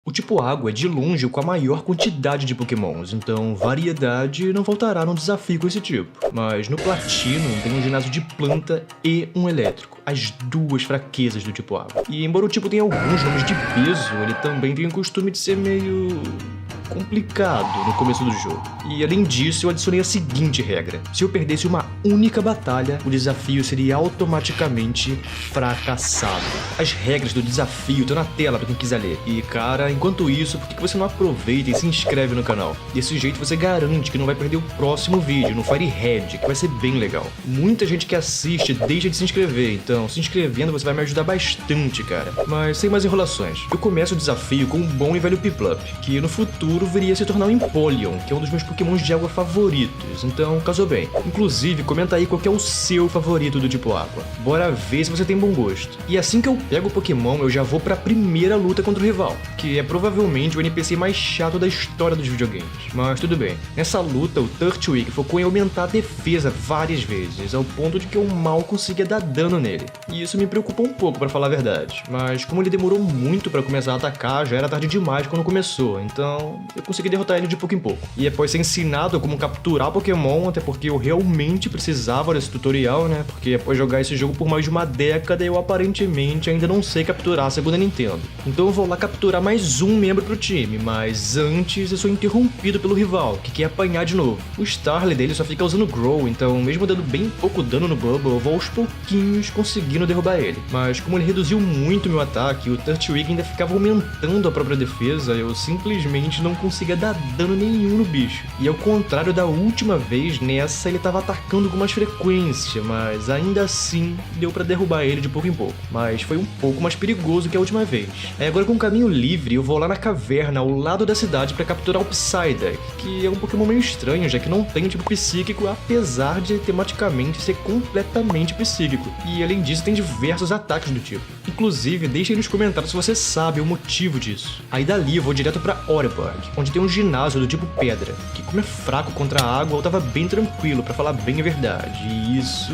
O tipo água é de longe o com a maior quantidade de pokémons, então variedade não faltará no desafio com esse tipo. Mas no Platinum tem um ginásio de planta e um elétrico, as duas fraquezas do tipo água. E embora o tipo tenha alguns nomes de peso, ele também tem o costume de ser meio complicado no começo do jogo. E além disso, eu adicionei a seguinte regra: se eu perdesse uma única batalha, o desafio seria automaticamente fracassado. As regras do desafio estão na tela pra quem quiser ler. E cara, enquanto isso, por que você não aproveita e se inscreve no canal? Desse jeito você garante que não vai perder o próximo vídeo no Firehead, que vai ser bem legal. Muita gente que assiste deixa de se inscrever, então se inscrevendo você vai me ajudar bastante, cara. Mas sem mais enrolações, eu começo o desafio com um bom e velho Piplup, que no futuro viria a se tornar um Empoleon, que é um dos meus pokémons de água favoritos, então casou bem. Inclusive, comenta aí qual que é o seu favorito do tipo água. Bora ver se você tem bom gosto. E assim que eu pego o Pokémon, eu já vou pra primeira luta contra o rival, que é provavelmente o NPC mais chato da história dos videogames. Mas tudo bem. Nessa luta, o Turtwig focou em aumentar a defesa várias vezes, ao ponto de que eu mal conseguia dar dano nele. E isso me preocupou um pouco, pra falar a verdade. Mas como ele demorou muito pra começar a atacar, já era tarde demais quando começou, então eu consegui derrotar ele de pouco em pouco. E após ser ensinado a como capturar Pokémon, até porque eu realmente precisava desse tutorial, né? Porque após jogar esse jogo por mais de uma década, eu aparentemente ainda não sei capturar a segunda Nintendo. Então eu vou lá capturar mais um membro pro time, mas antes eu sou interrompido pelo rival, que quer apanhar de novo. O Starly dele só fica usando Grow, então mesmo dando bem pouco dano no Bubble, eu vou aos pouquinhos conseguindo derrubar ele. Mas como ele reduziu muito meu ataque, o Turtwig ainda ficava aumentando a própria defesa, eu simplesmente não conseguia dar dano nenhum no bicho. E ao contrário da última vez, nessa ele tava atacando com mais frequência, mas ainda assim deu pra derrubar ele de pouco em pouco. Mas foi um pouco mais perigoso que a última vez. Aí agora com o caminho livre, eu vou lá na caverna ao lado da cidade pra capturar o Psyduck, que é um Pokémon meio estranho, já que não tem tipo psíquico, apesar de tematicamente ser completamente psíquico. E além disso tem diversos ataques do tipo. Inclusive, deixa aí nos comentários se você sabe o motivo disso. Aí dali eu vou direto pra Oreburgh, onde tem um ginásio do tipo pedra, que como é fraco contra a água, eu tava bem tranquilo, pra falar bem a verdade. E isso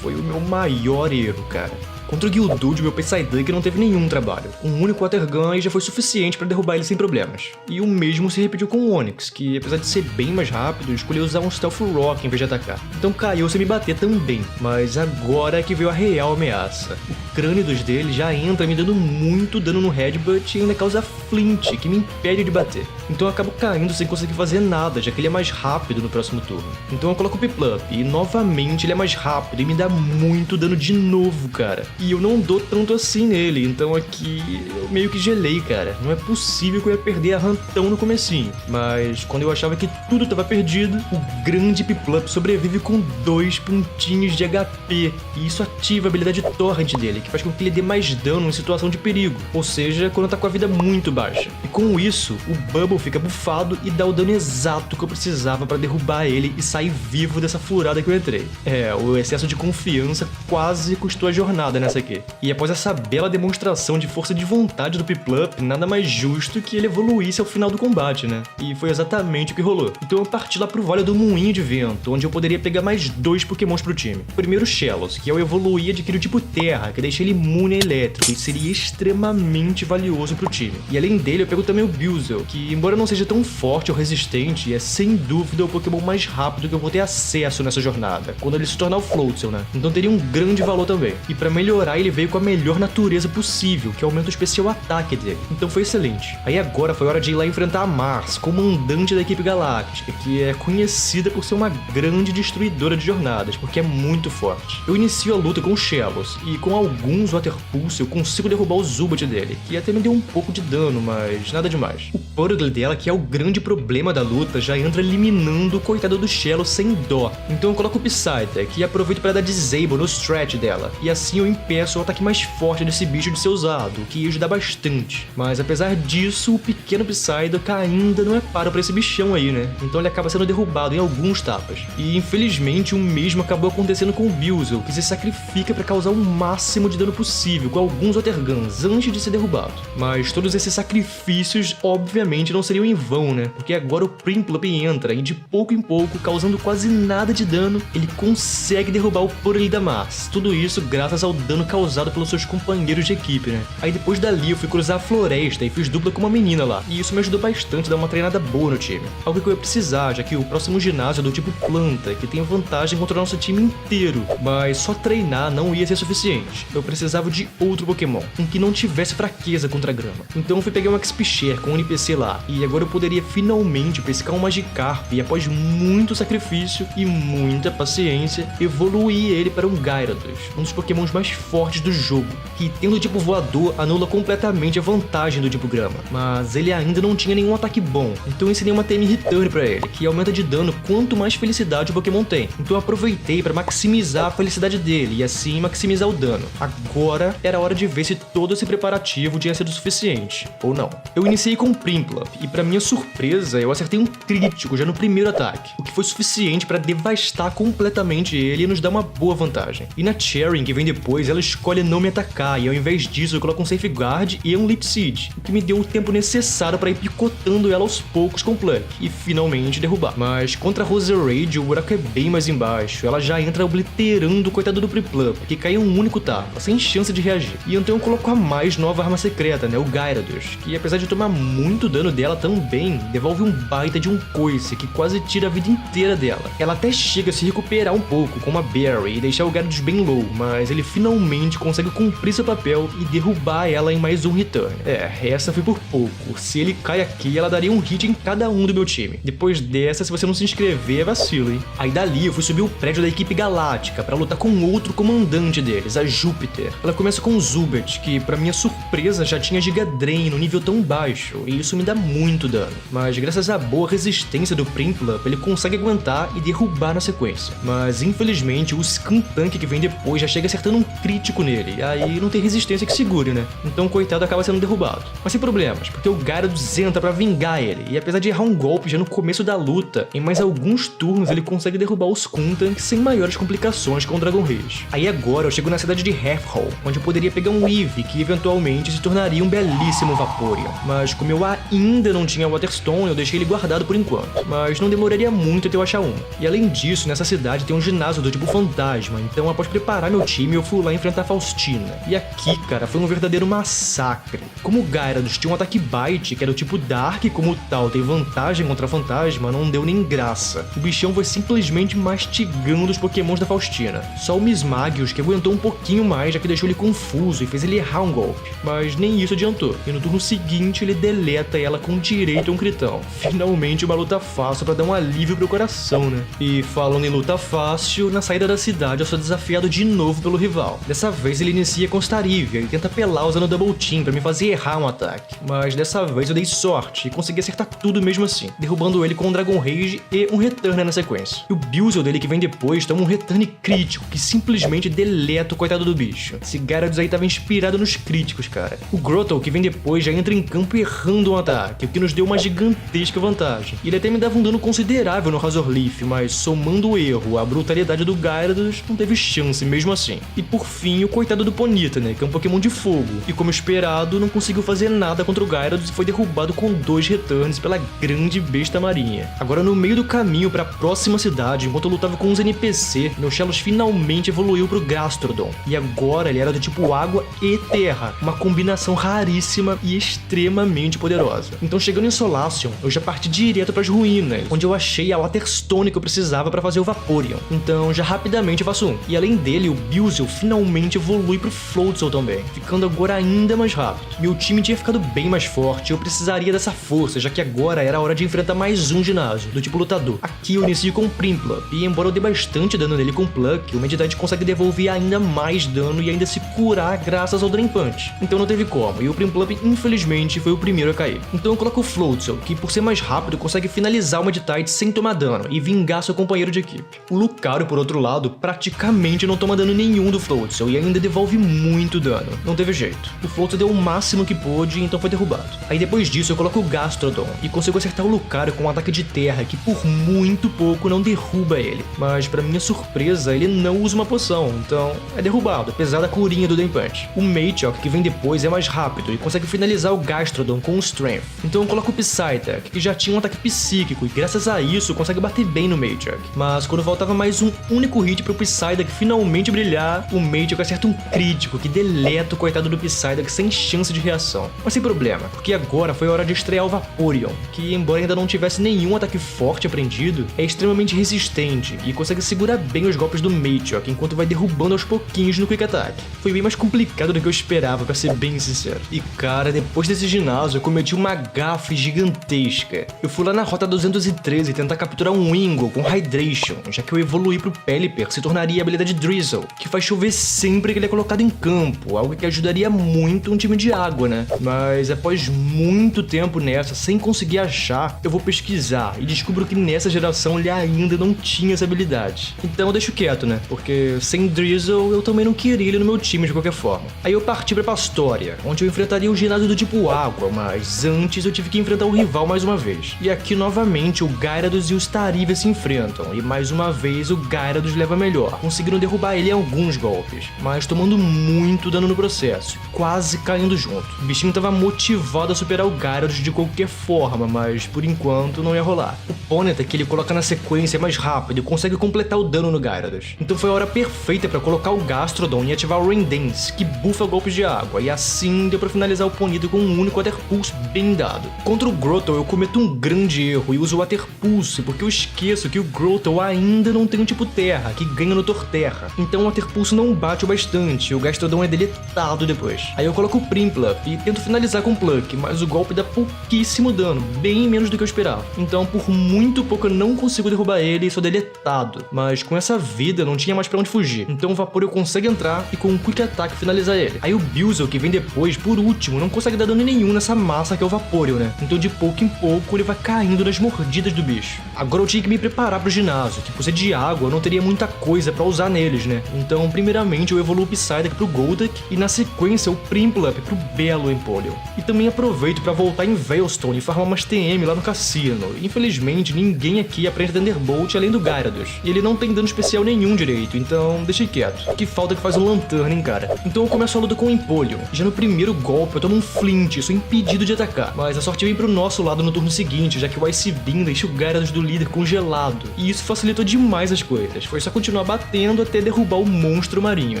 foi o meu maior erro, cara. Contra o Geodude, meu Psyduck não teve nenhum trabalho. Um único Water Gun e já foi suficiente pra derrubar ele sem problemas. E o mesmo se repetiu com o Onix, que apesar de ser bem mais rápido, escolheu usar um Stealth Rock em vez de atacar. Então caiu sem me bater também. Mas agora é que veio a real ameaça. O Crânidos dele já entra me dando muito dano no Headbutt e ainda causa Flint, que me impede de bater. Então eu acabo caindo sem conseguir fazer nada, já que ele é mais rápido no próximo turno. Então eu coloco o Piplup e novamente ele é mais rápido e me dá muito dano de novo, cara. E eu não dou tanto assim nele, então aqui eu meio que gelei, cara. Não é possível que eu ia perder a run tão no comecinho. Mas quando eu achava que tudo tava perdido, o grande Piplup sobrevive com 2 pontinhos de HP. E isso ativa a habilidade Torrent dele, que faz com que ele dê mais dano em situação de perigo. Ou seja, quando tá com a vida muito baixa. E com isso, o Bubble fica bufado e dá o dano exato que eu precisava pra derrubar ele e sair vivo dessa furada que eu entrei. É, o excesso de confiança quase custou a jornada nessa aqui. E após essa bela demonstração de força de vontade do Piplup, nada mais justo que ele evoluísse ao final do combate, né? E foi exatamente o que rolou. Então eu parti lá pro Vale do Moinho de Vento, onde eu poderia pegar mais 2 pokémons pro time. Primeiro o Shellos, que ao evoluir adquire o tipo Terra, que deixa ele imune a elétrico e seria extremamente valioso pro time. E além dele eu pego também o Buizel, que embora não seja tão forte ou resistente, é sem dúvida o pokémon mais rápido que eu vou ter acesso nessa jornada, quando ele se tornar o Floatzel, né? Então teria um grande valor também. E pra melhorar ele veio com a melhor natureza possível, que aumenta o especial ataque dele. Então foi excelente. Aí agora foi hora de ir lá enfrentar a Mars, comandante da equipe galáctica, que é conhecida por ser uma grande destruidora de jornadas, porque é muito forte. Eu inicio a luta com o Shellos, e com alguns Water Pulse eu consigo derrubar o Zubat dele, que até me deu um pouco de dano, mas nada demais. O Purgle dela, que é o grande problema da luta, já entra eliminando o coitado do Shellos sem dó. Então eu coloco o Psyduck e aproveito para dar Disable no stretch dela, e assim eu impeço o ataque mais forte desse bicho de ser usado, o que ia ajudar bastante. Mas apesar disso, o pequeno Psyduck ainda não é paro pra esse bichão aí, né? Então ele acaba sendo derrubado em alguns tapas. E infelizmente o mesmo acabou acontecendo com o Buizel, que se sacrifica pra causar o máximo de dano possível com alguns Water Guns antes de ser derrubado. Mas todos esses sacrifícios obviamente não não seriam em vão, né? Porque agora o Prinplup entra e de pouco em pouco, causando quase nada de dano, ele consegue derrubar o Porydamas. Tudo isso graças ao dano causado pelos seus companheiros de equipe, né? Aí depois dali eu fui cruzar a floresta e fiz dupla com uma menina lá. E isso me ajudou bastante a dar uma treinada boa no time. Algo que eu ia precisar, já que o próximo ginásio é do tipo planta, que tem vantagem contra o nosso time inteiro. Mas só treinar não ia ser suficiente. Eu precisava de outro Pokémon, um que não tivesse fraqueza contra a grama. Então eu fui pegar um XP com um NPC lá, e agora eu poderia finalmente pescar um Magikarp e após muito sacrifício e muita paciência, evoluir ele para um Gyarados, um dos Pokémons mais fortes do jogo, que tendo o tipo voador anula completamente a vantagem do tipo grama, mas ele ainda não tinha nenhum ataque bom, então eu ensinei uma TM Return pra ele, que aumenta de dano quanto mais felicidade o Pokémon tem. Então eu aproveitei para maximizar a felicidade dele e assim maximizar o dano. Agora era hora de ver se todo esse preparativo tinha sido suficiente, ou não. Eu iniciei com o Prinplup e pra minha surpresa eu acertei um crítico já no primeiro ataque, o que foi suficiente para devastar completamente ele e nos dar uma boa vantagem. E na Chering, que vem depois, ela escolhe não me atacar e ao invés disso eu coloco um Safeguard e um Leech Seed, o que me deu o tempo necessário para ir picotando ela aos poucos com o Pluck e finalmente derrubar. Mas contra a Roserade o buraco é bem mais embaixo, ela já entra obliterando o coitado do Prinplup, que cai em um único tapa, sem chance de reagir. E então eu coloco a mais nova arma secreta, né, o Gyarados, que apesar de tomar muito dano dela também, devolve um baita de um coice que quase tira a vida inteira dela. Ela até chega a se recuperar um pouco com uma Berry e deixar o Gyarados bem low, mas ele finalmente consegue cumprir seu papel e derrubar ela em mais um return. Essa foi por pouco. Se ele cai aqui, ela daria um hit em cada um do meu time. Depois dessa, se você não se inscrever, é vacilo, hein? Aí dali eu fui subir o prédio da equipe galáctica pra lutar com outro comandante deles, a Júpiter. Ela começa com o Zubat, que pra minha surpresa já tinha Giga Drain no nível tão baixo, e isso me dá muito dano. Mas graças à boa resistência do Prinplup, ele consegue aguentar e derrubar na sequência. Mas infelizmente o Skuntank que vem depois já chega acertando um crítico nele, e aí não tem resistência que segure, né? Então o coitado acaba sendo derrubado. Mas sem problemas, porque o Gyarados entra pra vingar ele, e apesar de errar um golpe já no começo da luta, em mais alguns turnos ele consegue derrubar o Skuntank sem maiores complicações com o Dragon Rage. Aí agora eu chego na cidade de Halfhall, onde eu poderia pegar um Eevee que eventualmente se tornaria um belíssimo Vaporeon. Mas como eu ainda não tinha Waterstone, eu deixei ele guardado por enquanto. Mas não demoraria muito até eu achar um. E além disso, nessa cidade tem um ginásio do tipo fantasma, então após preparar meu time, eu fui lá enfrentar a Faustina. E aqui, cara, foi um verdadeiro massacre. Como o Gyarados tinha um ataque Bite, que era do tipo Dark, e como tal tem vantagem contra a fantasma, não deu nem graça. O bichão foi simplesmente mastigando os pokémons da Faustina. Só o Mismagius que aguentou um pouquinho mais, já que deixou ele confuso e fez ele errar um golpe. Mas nem isso adiantou. E no turno seguinte ele deleta ela com direito a um critão. Finalmente uma luta fácil pra dar um alívio pro coração, né? E falando em luta fácil, na saída da cidade eu sou desafiado de novo pelo rival. Dessa vez ele inicia com Starivia e tenta pelar usando Double Team pra me fazer errar um ataque. Mas dessa vez eu dei sorte e consegui acertar tudo mesmo assim, derrubando ele com um Dragon Rage e um Return na sequência. E o Buizel dele que vem depois toma um Return crítico que simplesmente deleta o coitado do bicho. Esse Gyarados aí tava inspirado nos críticos, cara. O Grottle que vem depois já entra em campo errando um ataque, o que nos deu uma gigantesca vantagem. E ele até me dava um dano considerável no Razor Leaf, mas somando o erro, a brutalidade do Gyarados, não teve chance mesmo assim. E por fim, o coitado do Ponyta, né, que é um Pokémon de fogo, e como esperado, não conseguiu fazer nada contra o Gyarados e foi derrubado com 2 Returns pela grande besta marinha. Agora no meio do caminho pra próxima cidade, enquanto eu lutava com uns NPC, meu Shellos finalmente evoluiu pro Gastrodon, e agora ele era do tipo água e terra, uma combinação raríssima e extremamente poderosa. Então chegando em Solaceon, eu já parti direto pras ruínas, onde eu achei a Waterstone que eu precisava pra fazer o Vaporeon. Então já rapidamente faço um. E além dele, o Buizel finalmente evolui pro Floatzel também, ficando agora ainda mais rápido. Meu time tinha ficado bem mais forte e eu precisaria dessa força, já que agora era a hora de enfrentar mais um ginásio, do tipo lutador. Aqui eu inicio com o Prinplup, e embora eu dê bastante dano nele com o Pluck, o Meditite consegue devolver ainda mais dano e ainda se curar graças ao Drain Punch. Então não teve como, e o Prinplup infelizmente foi o primeiro a cair. Então eu coloco o Floatzel, que por ser mais rápido consegue finalizar o Meditite sem tomar dano e vingar seu companheiro de equipe. O Lucario, por outro lado, praticamente não toma dano nenhum do Floatzel e ainda devolve muito dano. Não teve jeito. O Floatzel deu o máximo que pôde, então foi derrubado. Aí depois disso eu coloco o Gastrodon e consigo acertar o Lucario com um ataque de terra que por muito pouco não derruba ele. Mas pra minha surpresa, ele não usa uma poção, então é derrubado, apesar da curinha do Drain Punch. O Machoke, que vem depois, é mais rápido e consegue finalizar o Gastrodon com o Strength. Então eu coloco o Psyduck, que já tinha um ataque psíquico, e graças a isso consegue bater bem no Matriarch. Mas quando faltava mais um único hit pro Psyduck finalmente brilhar, o Matriarch acerta um crítico que deleta o coitado do Psyduck sem chance de reação. Mas sem problema, porque agora foi a hora de estrear o Vaporeon, que embora ainda não tivesse nenhum ataque forte aprendido, é extremamente resistente e consegue segurar bem os golpes do Matriarch enquanto vai derrubando aos pouquinhos no Quick Attack. Foi bem mais complicado do que eu esperava, pra ser bem sincero. E cara, depois desse ginásio eu cometi uma gafe gigantesca. Eu fui lá na rota 213 tentar capturar um Wingull com Hydration, já que eu evoluí pro Pelipper se tornaria a habilidade Drizzle, que faz chover sempre que ele é colocado em campo, algo que ajudaria muito um time de água, né? Mas após muito tempo nessa, sem conseguir achar, eu vou pesquisar e descubro que nessa geração ele ainda não tinha essa habilidade. Então eu deixo quieto, né? Porque sem Drizzle eu também não queria ele no meu time de qualquer forma. Aí eu parti pra Pastoria, onde eu enfrentaria o ginásio do tipo água, mas antes eu tive que enfrentar o rival mais uma vez. E aqui novamente o Gyarados e o Starivia se enfrentam, e mais uma vez o Gyarados leva melhor, conseguindo derrubar ele em alguns golpes, mas tomando muito dano no processo, quase caindo junto. O bichinho tava motivado a superar o Gyarados de qualquer forma, mas por enquanto não ia rolar. O Ponyta que ele coloca na sequência é mais rápido e consegue completar o dano no Gyarados. Então foi a hora perfeita para colocar o Gastrodon e ativar o Rain Dance, que bufa golpes de água, e assim deu para finalizar o Ponyta com um único Water Pulse bem dado. Contra o Grottle eu cometo um grande erro e uso o Water Pulse, porque eu esqueço que o Grottle ainda não tem um tipo terra, que ganha no Torterra. Então o Water Pulse não bate o bastante, e o Gastrodon é deletado depois. Aí eu coloco o Prinplup e tento finalizar com o Pluck, mas o golpe dá pouquíssimo dano, bem menos do que eu esperava. Então por muito pouco eu não consigo derrubar ele e sou deletado. Mas com essa vida não tinha mais pra onde fugir. Então o Vaporeon consegue entrar e com um Quick Attack finalizar ele. Aí o Buizel, que vem depois, por último, não consegue dar dano nenhum nessa massa que é o Vaporeon, né? Então de pouco em pouco ele vai caindo nas mordidas do bicho. Agora eu tinha que me preparar pro ginásio, que por ser de água eu não teria muita coisa pra usar neles, né? Então primeiramente eu evoluo o Psyduck pro Golduck e na sequência o Prinplup pro Belo Empoleon. E também aproveito pra voltar em Veilstone e farmar umas TM lá no cassino. Infelizmente ninguém aqui aprende Thunderbolt além do Gyarados, e ele não tem dano especial nenhum direito, então deixei quieto. Que falta que faz um Lanturn, hein, cara? Então eu começo a luta com o Empoleon. Já no primeiro golpe eu tomo um Flint, sou impedido de atacar, mas a sorte vem pro nosso lado no turno seguinte, já que o Ice Beam deixa o Gyarados do líder congelado, e isso facilitou demais as coisas. Foi só continuar batendo até derrubar o monstro marinho,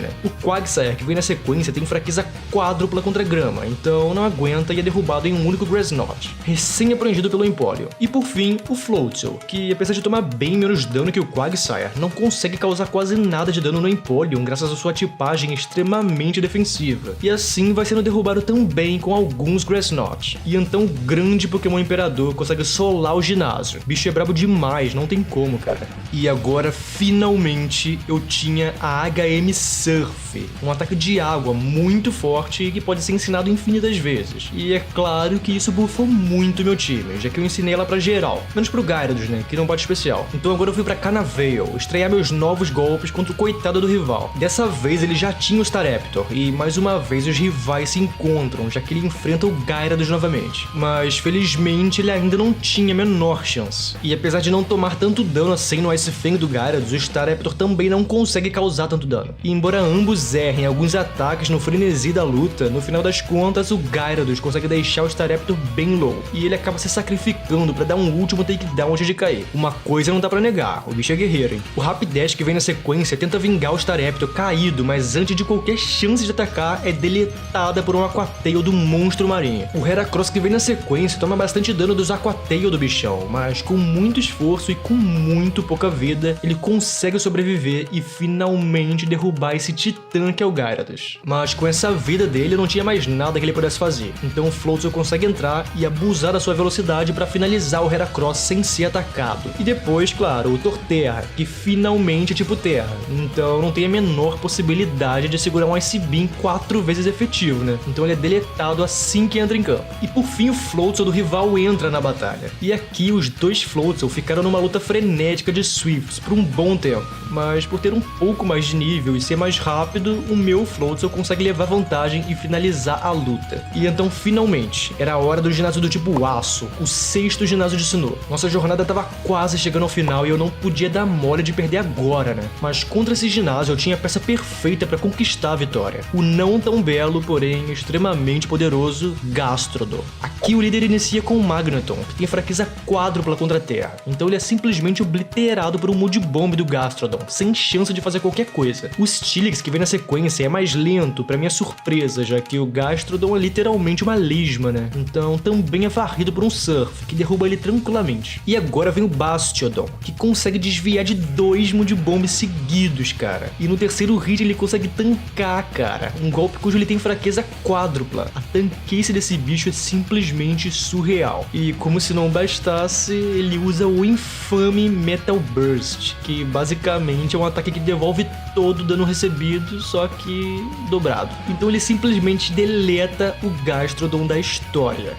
né? O Quagsire, que vem na sequência, tem fraqueza quádrupla contra grama, então não aguenta e é derrubado em um único Grass Knot, recém-aprendido pelo Empoleon. E por fim, o Floatzel, que apesar de tomar bem menos dano que o Quagsire, não consegue causar quase nada de dano no Empoleon graças à sua tipagem extremamente defensiva, e assim vai sendo derrubado também com alguns Grass Knot. E então o grande Pokémon Imperador consegue solar o ginásio. O bicho é brabo demais, não tem como, cara. E agora, finalmente, eu tinha a HM Surf, um ataque de água muito forte e que pode ser ensinado infinitas vezes. E é claro que isso bufou muito meu time, já que eu ensinei ela pra geral, menos pro Gyarados, né, que não bate especial. Então agora eu fui pra Canavale, estrear meus novos golpes contra o coitado do rival. Dessa vez ele já tinha o Staraptor, e mais uma vez os rivais se encontram, já que ele enfrenta o Gyarados novamente. Mas felizmente ele ainda não tinha a menor chance. E apesar de não tomar tanto dano assim no Ice Fang do Gyarados, o Staraptor também não consegue causar tanto dano. E embora ambos errem alguns ataques no frenesi da luta, no final das contas o Gyarados consegue deixar o Staraptor bem low, e ele acaba se sacrificando pra dar um último takedown antes de cair. Uma coisa não dá pra negar, o bicho é guerreiro, hein? O Rapidash que vem na sequência tenta vingar o Staraptor caído, mas antes de qualquer chance de atacar, é deletada por um Aquatail do monstro marinho. O Heracross que vem na sequência toma bastante dano dos Aquatail do bichão, mas com muito esforço e com muito pouca vida, ele consegue sobreviver e finalmente derrubar esse titã que é o Gyarados. Mas com essa vida dele não tinha mais nada que ele pudesse fazer, então o Floatzel consegue entrar e abusar da sua velocidade para finalizar o Heracross sem ser atacado. E depois, claro, o Torterra, que finalmente é tipo terra, então não tem a menor possibilidade de segurar um Ice Beam 4 vezes efetivo, né? Então ele é deletado assim que entra em campo. E por fim o Floatzel do rival entra na batalha. E aqui os dois Floatzel ficaram numa luta frenética de Swifts por um bom tempo. mas por ter um pouco mais de nível e ser mais rápido, o meu Floatzel consegue levar vantagem e finalizar a luta. E então, finalmente, era a hora do ginásio do tipo aço, o 6º ginásio de Sinnoh. Nossa jornada tava quase chegando ao final e eu não podia dar mole de perder agora, né? Mas contra esse ginásio eu tinha a peça perfeita para conquistar a vitória. O não tão belo, porém extremamente poderoso Gastrodon. Aqui o líder inicia com o Magneton, que tem fraqueza quádrupla contra a Terra. Então ele é simplesmente obliterado por um Mood Bomb do Gastrodon, sem chance de fazer qualquer coisa. O Steelix, que vem na sequência, é mais lento, pra minha surpresa, já que o Gastrodon é literalmente uma lesma, né? Então também é varrido por um Surf, que derruba ele tranquilamente. E agora vem o Bastiodon, que consegue desviar de 2 Mood Bombs seguidos, cara. E no terceiro hit ele consegue tancar, cara. Um golpe cujo ele tem fraqueza quádrupla. A tanquice desse bicho é simplesmente surreal. E como se não bastasse, ele usa o infame Metal Burst, que basicamente é um ataque que devolve todo o dano recebido, só que dobrado. Então ele simplesmente deleta o Gastrodon da história.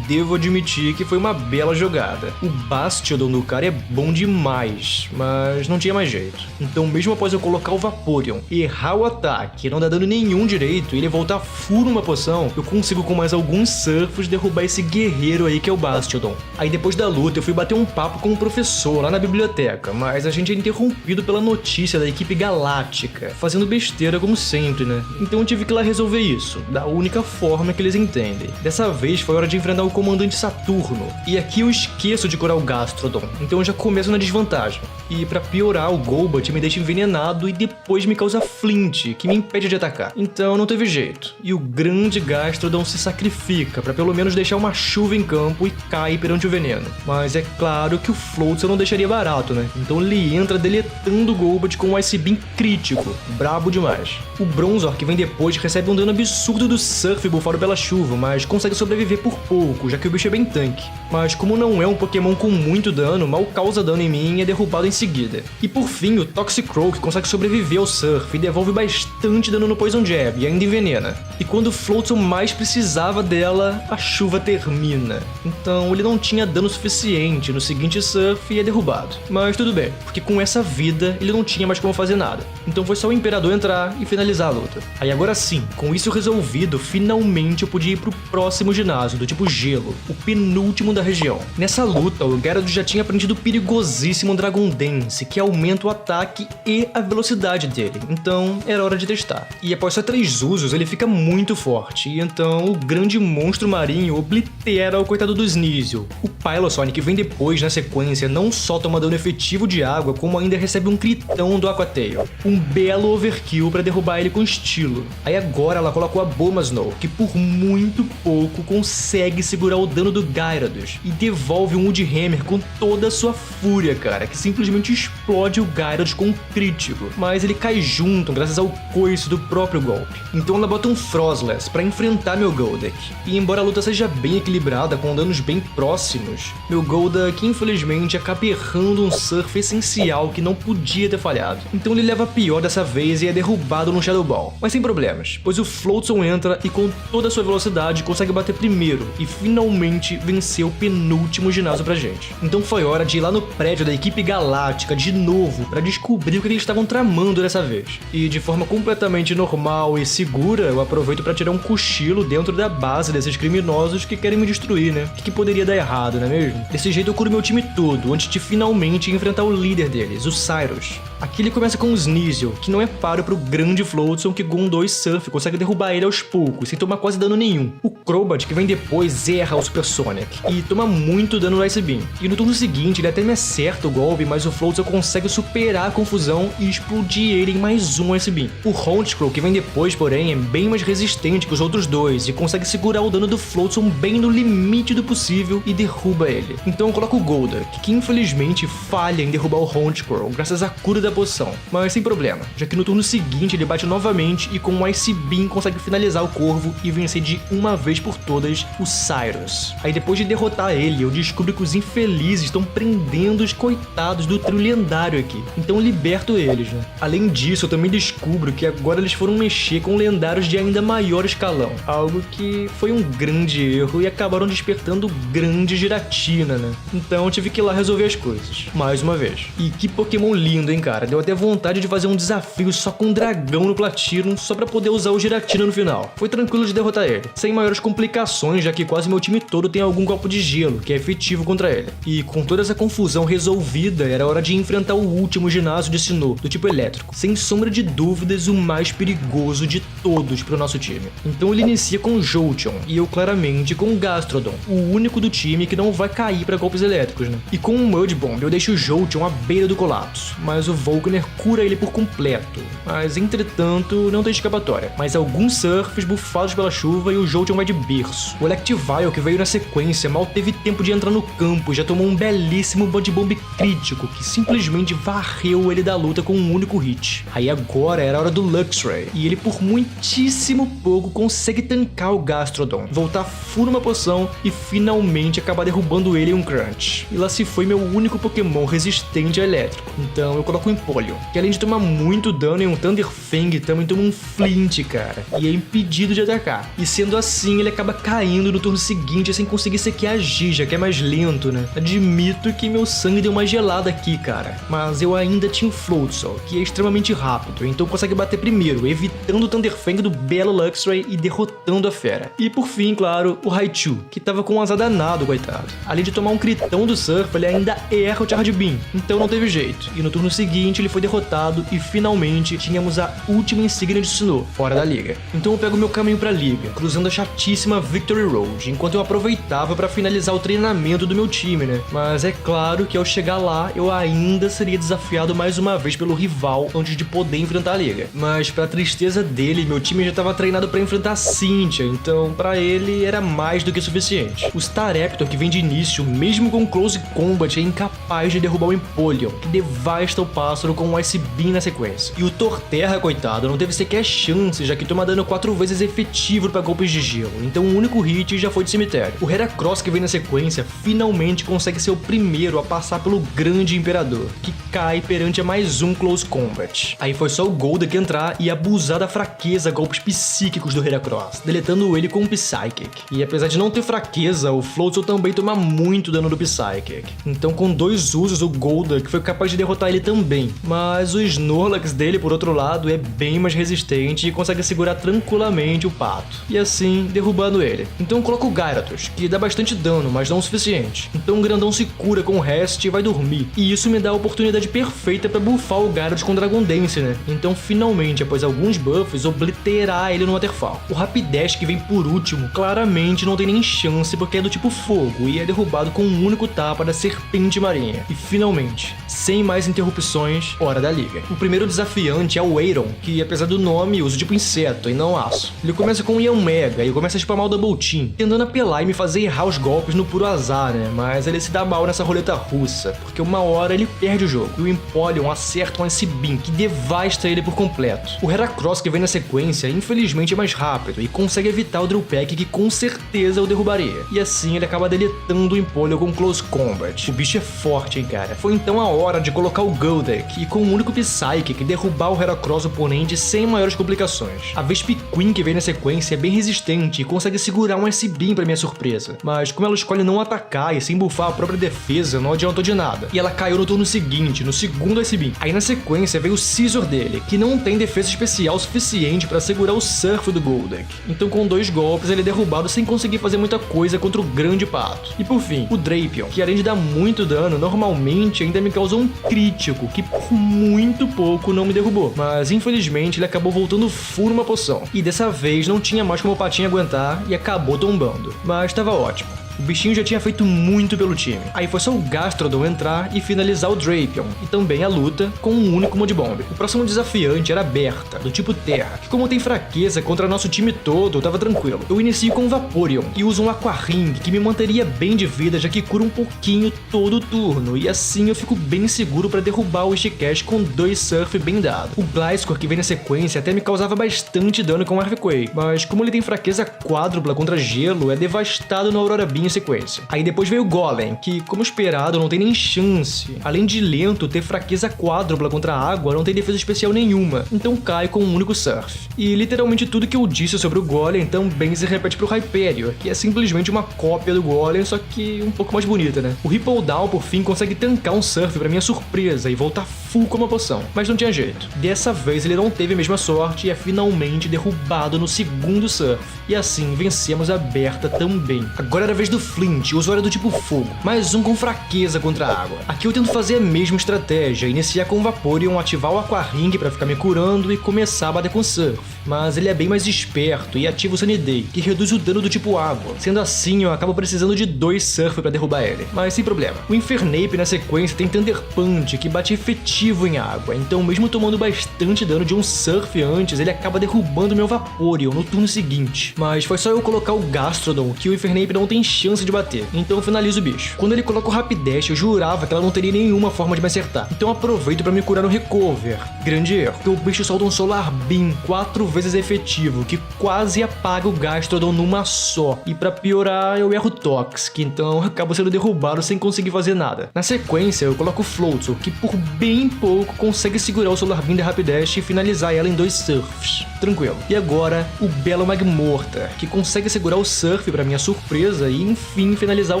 Devo admitir que foi uma bela jogada. O Bastiodon do cara é bom demais, mas não tinha mais jeito. Então mesmo após eu colocar o Vaporeon, errar o ataque, não dar dano nenhum direito e ele voltar full numa poção, eu consigo com mais alguns surfos derrubar esse guerreiro aí que é o Bastiodon. Aí depois da luta eu fui bater um papo com um professor lá na biblioteca, mas a gente é interrompido pela notícia da equipe galáctica, fazendo besteira como sempre, né? Então eu tive que ir lá resolver isso, da única forma que eles entendem. Dessa vez foi hora de enfrentar o comandante Saturno, e aqui eu esqueço de curar o Gastrodon, então eu já começo na desvantagem. E pra piorar, o Golbat me deixa envenenado e depois me causa Flint, que me impede de atacar. Então não teve jeito, e o grande Gastrodon se sacrifica pra pelo menos deixar uma chuva em campo e cai perante o veneno. Mas é claro que o Floatzel não deixaria barato, né? Então ele entra deletando o Golbat com um Ice Beam crítico, brabo demais. O Bronzor, que vem depois, recebe um dano absurdo do Surf bufado pela chuva, mas consegue sobreviver por pouco, já que o bicho é bem tanque. Mas como não é um Pokémon com muito dano, mal causa dano em mim e é derrubado em seguida. E por fim, o Toxicroak, que consegue sobreviver ao Surf e devolve bastante dano no Poison Jab e ainda envenena. E quando o Floatzel mais precisava dela, a chuva termina. Então ele não tinha dano suficiente no seguinte Surf e é derrubado. Mas tudo bem, porque com essa vida ele não tinha mais como fazer nada. Então foi só o Imperador entrar e finalizar a luta. Aí agora sim, com isso resolvido, finalmente eu podia ir pro próximo ginásio, do tipo Gelo, o penúltimo da região. Nessa luta, o Gyarados já tinha aprendido o perigosíssimo Dragon Dance, que aumenta o ataque e a velocidade dele. Então era hora de testar. E após só 3 usos, ele fica muito forte. E então o grande monstro marinho oblitera o coitado do Sneasel. O Piloswine, que vem depois na sequência, não só toma dano efetivo de água, como ainda recebe um critão do Aquatail. Um belo overkill pra derrubar ele com estilo. Aí agora ela colocou a Abomasnow, que por muito pouco consegue segurar o dano do Gyarados e devolve um Woodhammer com toda a sua fúria, cara, que simplesmente explode o Gyarados com um crítico. Mas ele cai junto graças ao coice do próprio golpe. Então ela bota um Frostless pra enfrentar meu Golduck. E embora a luta seja bem equilibrada, com danos bem próximos, meu Golduck infelizmente acaba errando um Surf essencial que não podia ter falhado. Então ele leva pior dessa vez e é derrubado no Shadow Ball. Mas sem problemas, pois o Floatzel entra e com toda a sua velocidade consegue bater primeiro e finalmente vencer o penúltimo ginásio pra gente. Então foi hora de ir lá no prédio da equipe galáctica de novo pra descobrir o que eles estavam tramando dessa vez. E de forma completamente normal e segura, eu aproveito pra tirar um cochilo dentro da base desses criminosos que querem me destruir, né? O que poderia dar errado, não é mesmo? Desse jeito eu curo meu time todo, antes de finalmente enfrentar o líder deles, o Cyrus. Aqui ele começa com o Sneasel, que não é páreo pro grande Floatzel que com 2 Surf consegue derrubar ele aos poucos, sem tomar quase dano nenhum. O Crobat, que vem depois, erra o Super Sonic e toma muito dano no Ice Beam. E no turno seguinte ele até me acerta o golpe, mas o Floatzel consegue superar a confusão e explodir ele em mais um Ice Beam. O Honchkrow, que vem depois, porém, é bem mais resistente que os outros dois e consegue segurar o dano do Floatzel bem no limite do possível e derruba ele. Então eu coloco o Golduck, que infelizmente falha em derrubar o Honchkrow graças à cura da poção, mas sem problema, já que no turno seguinte ele bate novamente e com um Ice Beam consegue finalizar o Corvo e vencer de uma vez por todas o Cyrus. Aí depois de derrotar ele, eu descubro que os infelizes estão prendendo os coitados do trio lendário aqui, então eu liberto eles, né? Além disso, eu também descubro que agora eles foram mexer com lendários de ainda maior escalão, algo que foi um grande erro e acabaram despertando grande Giratina, né? Então eu tive que ir lá resolver as coisas, mais uma vez. E que Pokémon lindo, hein, cara? cara, deu até vontade de fazer um desafio só com um dragão no Platinum, só pra poder usar o Giratina no final. Foi tranquilo de derrotar ele, sem maiores complicações, já que quase meu time todo tem algum golpe de gelo, que é efetivo contra ele. E com toda essa confusão resolvida, era hora de enfrentar o último ginásio de Sinnoh, do tipo elétrico. Sem sombra de dúvidas, o mais perigoso de todos pro nosso time. Então ele inicia com Jolteon, e eu claramente com Gastrodon, o único do time que não vai cair pra golpes elétricos, né? E com o Mud Bomb eu deixo o Jolteon à beira do colapso, mas o Volkner cura ele por completo. Mas entretanto, não tem escapatória. Mas alguns surfs bufados pela chuva e o Jolteon vai de berço. O Electivire, que veio na sequência, mal teve tempo de entrar no campo e já tomou um belíssimo Mud Bomb crítico que simplesmente varreu ele da luta com um único hit. Aí agora era a hora do Luxray, e ele por muitíssimo pouco consegue tancar o Gastrodon, voltar full numa poção e finalmente acabar derrubando ele em um crunch. E lá se foi meu único Pokémon resistente a elétrico. Então eu coloco o Empoleon, que além de tomar muito dano em um Thunder Fang, também toma um Flint, cara, e é impedido de atacar. E sendo assim, ele acaba caindo no turno seguinte sem conseguir sequer agir, já que é mais lento, né? Admito que meu sangue deu uma gelada aqui, cara, mas eu ainda tinha o Floatzel, que é extremamente rápido, então consegue bater primeiro, evitando o Thunder Fang do belo Luxray e derrotando a fera. E por fim, claro, o Raichu, que tava com um azar danado, coitado. Além de tomar um critão do Surf, ele ainda erra o Charge Beam, então não teve jeito. E no turno seguinte ele foi derrotado e finalmente tínhamos a última insígnia de Sinnoh, fora da liga. Então eu pego meu caminho pra liga, cruzando a chatíssima Victory Road, enquanto eu aproveitava pra finalizar o treinamento do meu time, né? Mas é claro que ao chegar lá, eu ainda seria desafiado mais uma vez pelo rival antes de poder enfrentar a liga. Mas pra tristeza dele, meu time já tava treinado pra enfrentar a Cynthia, então pra ele era mais do que suficiente. O Staraptor, que vem de início, mesmo com Close Combat, é incapaz de derrubar o Empoleon, que devasta o pássaro com um Ice Beam na sequência. E o Torterra, coitado, não teve sequer chance, já que toma dano 4 vezes efetivo pra golpes de gelo, então um único hit já foi de cemitério. O Heracross, que vem na sequência, finalmente consegue ser o primeiro a passar pelo grande Imperador, que cai perante a mais um Close Combat. Aí foi só o Golduck entrar e abusar da fraqueza golpes psíquicos do Heracross, deletando ele com um Psychic. E apesar de não ter fraqueza, o Floatzel também toma muito dano do Psychic. Então com 2 usos o Golduck foi capaz de derrotar ele também, mas o Snorlax dele, por outro lado, é bem mais resistente e consegue segurar tranquilamente o Pato, e assim derrubando ele. Então coloco o Gyarados, que dá bastante dano, mas não o suficiente. Então o grandão se cura com o Rest e vai dormir, e isso me dá a oportunidade perfeita pra buffar o Gyarados com Dragon Dance, né? Então finalmente, após alguns buffs, obliterar ele no Waterfall. O Rapidash, que vem por último, claramente não tem nem chance porque é do tipo fogo e é derrubado com um único tapa da Serpente Marinha. E finalmente, sem mais interrupções, hora da liga. O primeiro desafiante é o Aeron, que apesar do nome usa tipo inseto e não aço. Ele começa com o Yanmega e começa a spamar o Double Team, tentando apelar e me fazer errar os golpes no puro azar, né? Mas ele se dá mal nessa roleta russa, porque uma hora ele perde o jogo e o Empoleon acerta um Ice Beam que devasta ele por completo. O Heracross, que vem na sequência, infelizmente é mais rápido e consegue evitar o Drill Peck, que com certeza o derrubaria. E assim ele acaba deletando o Empoleon com Close Combat. O bicho é forte, hein, cara. Foi então a hora de colocar o Golduck e com um único Psychic derrubar o Heracross oponente sem maiores complicações. A Vespiquen, que vem na sequência, é bem resistente e consegue segurar um Ice Beam pra minha surpresa. Mas como ela escolhe não atacar e sim buffar a própria defesa, não adiantou de nada. E ela caiu no turno seguinte, no segundo Ice Beam. Aí na sequência veio o Scizor dele, que não tem defesa especial suficiente pra segurar o Surf do Golduck. Então com 2 golpes ele é derrubado sem conseguir fazer muita coisa contra o grande pato. E por fim, o Drapion, que além de dar muito dano, normalmente ainda me causou um crítico, que por muito pouco não me derrubou. Mas infelizmente ele acabou voltando full numa poção. E dessa vez não tinha mais como o patinho aguentar e acabou tombando. Mas estava ótimo. O bichinho já tinha feito muito pelo time. Aí foi só o Gastrodon entrar e finalizar o Drapion, e também a luta com um único Mud Bomb. O próximo desafiante era a Bertha, do tipo Terra, que como tem fraqueza contra nosso time todo, tava tranquilo. Eu inicio com o Vaporeon e uso um Aqua Ring, que me manteria bem de vida, já que cura um pouquinho todo turno, e assim eu fico bem seguro pra derrubar o Stcash com 2 Surf bem dado. O Gliscor, que vem na sequência, até me causava bastante dano com o Earthquake, mas como ele tem fraqueza quádrupla contra gelo, é devastado no Aurora Beam bem em sequência. Aí depois veio o Golem, que, como esperado, não tem nem chance. Além de lento, ter fraqueza quádrupla contra a água, não tem defesa especial nenhuma, então cai com um único Surf. E literalmente tudo que eu disse sobre o Golem também se repete pro Hyperior, que é simplesmente uma cópia do Golem, só que um pouco mais bonita, né? O Ripple Down, por fim, consegue tancar um Surf pra minha surpresa e voltar full com uma poção, mas não tinha jeito. Dessa vez ele não teve a mesma sorte e é finalmente derrubado no segundo Surf. E assim vencemos a Bertha também. Agora era a vez do Flint, usuário do tipo fogo, mais um com fraqueza contra a água. Aqui eu tento fazer a mesma estratégia, iniciar com o Vaporeon, ativar o Aqua Ring pra ficar me curando e começar a bater com Surf. Mas ele é bem mais esperto e ativa o Sunny Day, que reduz o dano do tipo água. Sendo assim, eu acabo precisando de 2 Surf pra derrubar ele, mas sem problema. O Infernape na sequência tem Thunder Punch, que bate efetivo em água, então mesmo tomando bastante dano de um Surf antes, ele acaba derrubando meu Vaporeon no turno seguinte. Mas foi só eu colocar o Gastrodon que o Infernape não tem chance de bater, então eu finalizo o bicho. Quando ele coloca o Rapidash, eu jurava que ela não teria nenhuma forma de me acertar, então aproveito pra me curar no Recover. Grande erro, porque o bicho solta um Solar Beam 4 vezes efetivo, que quase apaga o Gastrodon numa só, e pra piorar eu erro Toxic, então eu acabo sendo derrubado sem conseguir fazer nada. Na sequência eu coloco o Floatzel, que por bem pouco consegue segurar o Solar Beam da Rapidash e finalizar ela em 2 Surfs. Tranquilo. E agora, o belo Magmortar, que consegue segurar o Surf pra minha surpresa e enfim finalizar o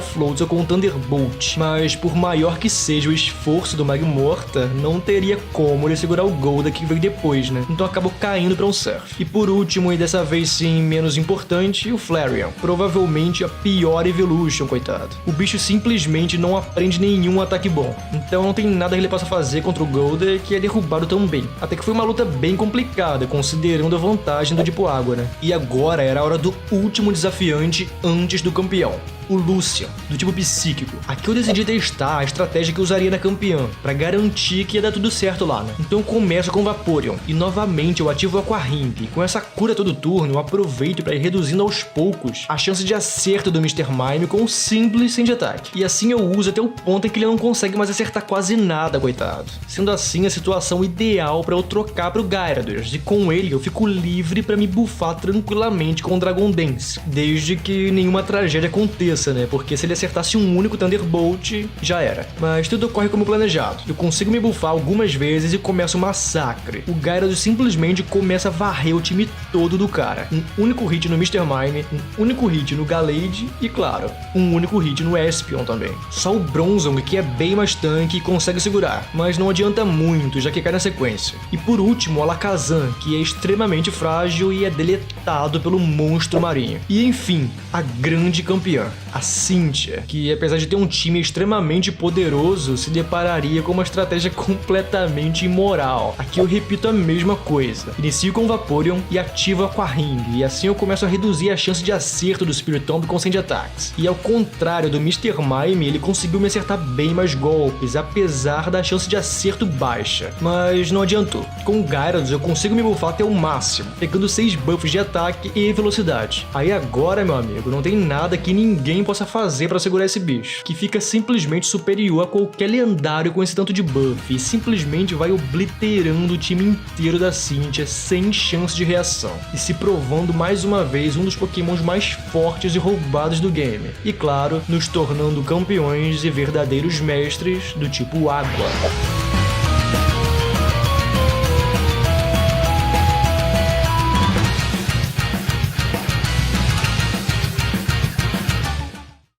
Floatzel com o Thunderbolt. Mas por maior que seja o esforço do Magmortar, não teria como ele segurar o Golda que veio depois, né? Então acabou caindo pra um Surf. E por último, e dessa vez sim menos importante, o Flareon. Provavelmente a pior Evolution, coitado. O bicho simplesmente não aprende nenhum ataque bom. Então não tem nada que ele possa fazer contra o Golda, que é derrubado também. Até que foi uma luta bem complicada, considerando a vantagem do tipo água, né? E agora era a hora do último desafiante antes do campeão. O Lucian, do tipo psíquico. Aqui eu decidi testar a estratégia que eu usaria na campeã, pra garantir que ia dar tudo certo lá, né? Então eu começo com o Vaporeon, e novamente eu ativo o Aqua Ring. Com essa cura todo turno, eu aproveito pra ir reduzindo aos poucos a chance de acerto do Mr. Mime com um simples Sand Attack. E assim eu uso até o ponto em que ele não consegue mais acertar quase nada, coitado. Sendo assim a situação ideal pra eu trocar pro Gyarados, e com ele eu fico livre pra me buffar tranquilamente com o Dragon Dance, desde que nenhuma tragédia aconteça, né? Porque se ele acertasse um único Thunderbolt, já era. Mas tudo ocorre como planejado. Eu consigo me buffar algumas vezes e começa o massacre. O Gyarados simplesmente começa a varrer o time todo do cara. Um único hit no Mr. Mime, um único hit no Gallade e, claro, um único hit no Espion também. Só o Bronzong, que é bem mais tanque, consegue segurar, mas não adianta muito, já que cai na sequência. E por último, o Alakazam, que é extremamente frágil e é deletado pelo monstro marinho. E enfim, a grande campeã, a Cynthia, que apesar de ter um time extremamente poderoso, se depararia com uma estratégia completamente imoral. Aqui eu repito a mesma coisa. Inicio com o Vaporeon e ativo a Aqua Ring, e assim eu começo a reduzir a chance de acerto do Spiritomb com Sand Attacks. E ao contrário do Mr. Mime, ele conseguiu me acertar bem mais golpes, apesar da chance de acerto baixa. Mas não adiantou. Com o Gyarados eu consigo me buffar até o máximo, pegando 6 buffs de ataque e velocidade. Aí agora, meu amigo, não tem nada que ninguém possa fazer pra segurar esse bicho, que fica simplesmente superior a qualquer lendário com esse tanto de buff, e simplesmente vai obliterando o time inteiro da Cynthia sem chance de reação, e se provando mais uma vez um dos pokémons mais fortes e roubados do game, e claro, nos tornando campeões e verdadeiros mestres do tipo água.